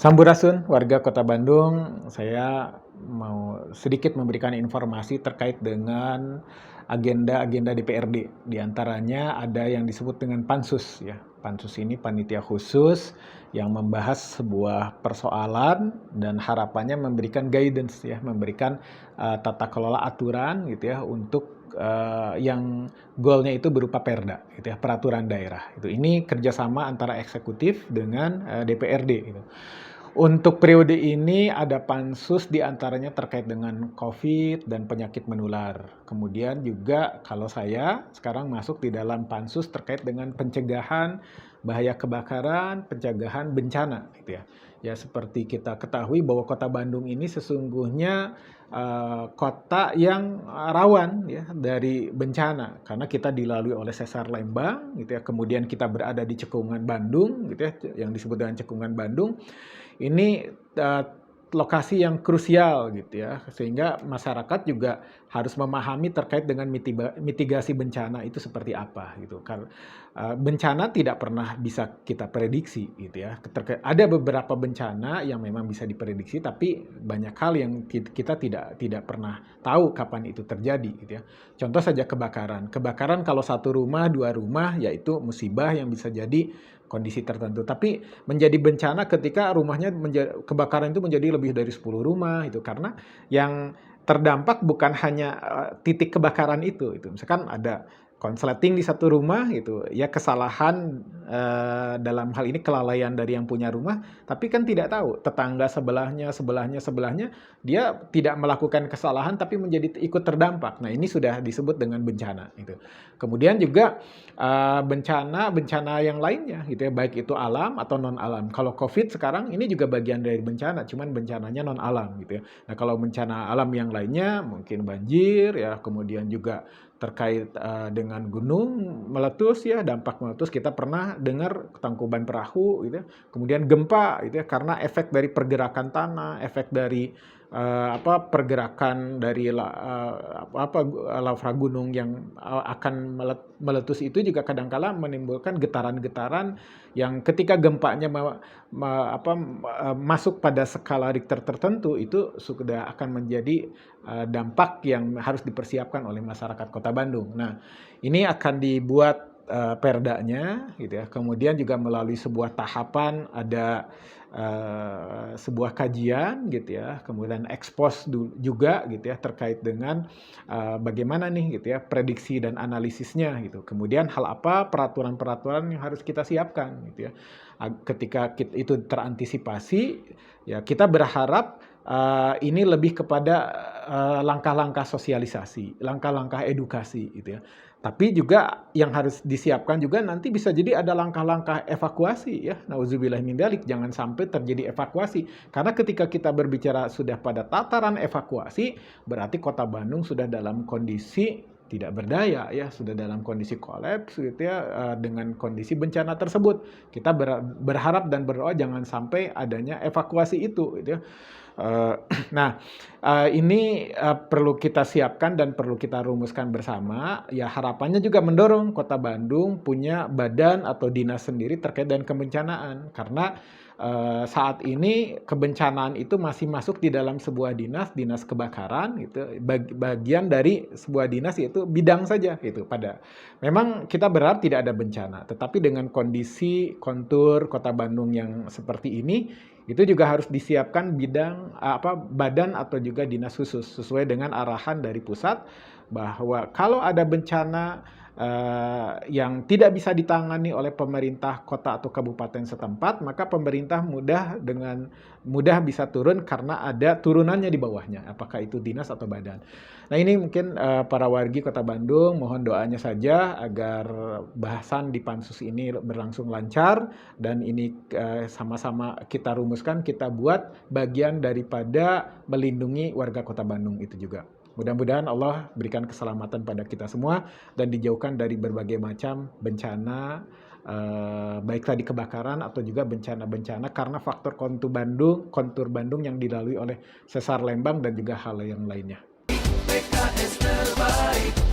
Sampurasun, warga Kota Bandung. Saya mau sedikit memberikan informasi terkait dengan agenda-agenda DPRD. Di antaranya ada yang disebut dengan pansus ya. Pansus ini panitia khusus yang membahas sebuah persoalan dan harapannya memberikan guidance ya, memberikan tata kelola aturan gitu ya untuk yang goalnya itu berupa perda gitu ya, peraturan daerah. Ini kerjasama antara eksekutif dengan DPRD gitu. Untuk periode ini ada pansus diantaranya terkait dengan COVID dan penyakit menular. Kemudian juga kalau saya sekarang masuk di dalam pansus terkait dengan pencegahan bahaya kebakaran, pencegahan bencana gitu ya. Ya seperti kita ketahui bahwa Kota Bandung ini sesungguhnya kota yang rawan ya dari bencana karena kita dilalui oleh sesar Lembang gitu ya. Kemudian kita berada di Cekungan Bandung gitu ya, yang disebut dengan Cekungan Bandung. Ini lokasi yang krusial gitu ya, sehingga masyarakat juga harus memahami terkait dengan mitigasi bencana itu seperti apa gitu. Karena bencana tidak pernah bisa kita prediksi gitu ya. Ada beberapa bencana yang memang bisa diprediksi, tapi banyak hal yang kita tidak pernah tahu kapan itu terjadi gitu ya. Contoh saja kebakaran. Kebakaran kalau satu rumah, dua rumah, yaitu musibah yang bisa jadi kondisi tertentu. Tapi menjadi bencana ketika rumahnya kebakaran itu menjadi lebih dari 10 rumah itu karena yang terdampak bukan hanya titik kebakaran itu. Misalkan ada konsleting di satu rumah gitu, ya kesalahan dalam hal ini kelalaian dari yang punya rumah, tapi kan tidak tahu tetangga sebelahnya dia tidak melakukan kesalahan tapi menjadi ikut terdampak. Nah, ini sudah disebut dengan bencana gitu. Kemudian juga bencana yang lainnya gitu ya, baik itu alam atau non alam. Kalau COVID sekarang ini juga bagian dari bencana, cuman bencananya non alam gitu ya. Nah, kalau bencana alam yang lainnya mungkin banjir ya, kemudian juga terkait dengan gunung meletus ya, dampak meletus kita pernah dengar Tangkuban Perahu gitu ya. Kemudian gempa gitu ya, karena efek dari pergerakan tanah, efek dari pergerakan dari lava gunung yang akan meletus itu juga kadang-kala menimbulkan getaran-getaran yang ketika gempanya masuk pada skala Richter tertentu itu sudah akan menjadi dampak yang harus dipersiapkan oleh masyarakat Kota Bandung. Nah, ini akan dibuat perdanya gitu ya. Kemudian juga melalui sebuah tahapan ada sebuah kajian gitu ya, kemudian ekspos juga gitu ya terkait dengan bagaimana nih gitu ya prediksi dan analisisnya gitu. Kemudian hal apa peraturan-peraturan yang harus kita siapkan gitu ya. Ketika itu terantisipasi ya kita berharap ini lebih kepada langkah-langkah sosialisasi, langkah-langkah edukasi gitu ya. Tapi juga yang harus disiapkan juga nanti bisa jadi ada langkah-langkah evakuasi ya. Nauzubillah min dzalik, jangan sampai terjadi evakuasi. Karena ketika kita berbicara sudah pada tataran evakuasi, berarti Kota Bandung sudah dalam kondisi tidak berdaya ya, sudah dalam kondisi kolaps gitu ya, dengan kondisi bencana tersebut. Kita berharap dan berdoa jangan sampai adanya evakuasi itu gitu ya. Nah, ini perlu kita siapkan dan perlu kita rumuskan bersama. Ya harapannya juga mendorong Kota Bandung punya badan atau dinas sendiri terkait dengan kebencanaan. Karena saat ini kebencanaan itu masih masuk di dalam sebuah dinas kebakaran gitu. Bagian dari sebuah dinas yaitu bidang saja gitu. Memang kita berharap tidak ada bencana, tetapi dengan kondisi kontur Kota Bandung yang seperti ini itu juga harus disiapkan badan atau juga dinas khusus sesuai dengan arahan dari pusat bahwa kalau ada bencana yang tidak bisa ditangani oleh pemerintah kota atau kabupaten setempat, maka pemerintah mudah bisa turun karena ada turunannya di bawahnya, apakah itu dinas atau badan. Nah, ini mungkin para wargi Kota Bandung mohon doanya saja agar bahasan di pansus ini berlangsung lancar dan ini sama-sama kita rumuskan, kita buat bagian daripada melindungi warga Kota Bandung itu juga. Mudah-mudahan Allah berikan keselamatan pada kita semua dan dijauhkan dari berbagai macam bencana, baik tadi kebakaran atau juga bencana-bencana karena faktor kontur Bandung yang dilalui oleh sesar Lembang dan juga hal yang lainnya. PKS terbaik.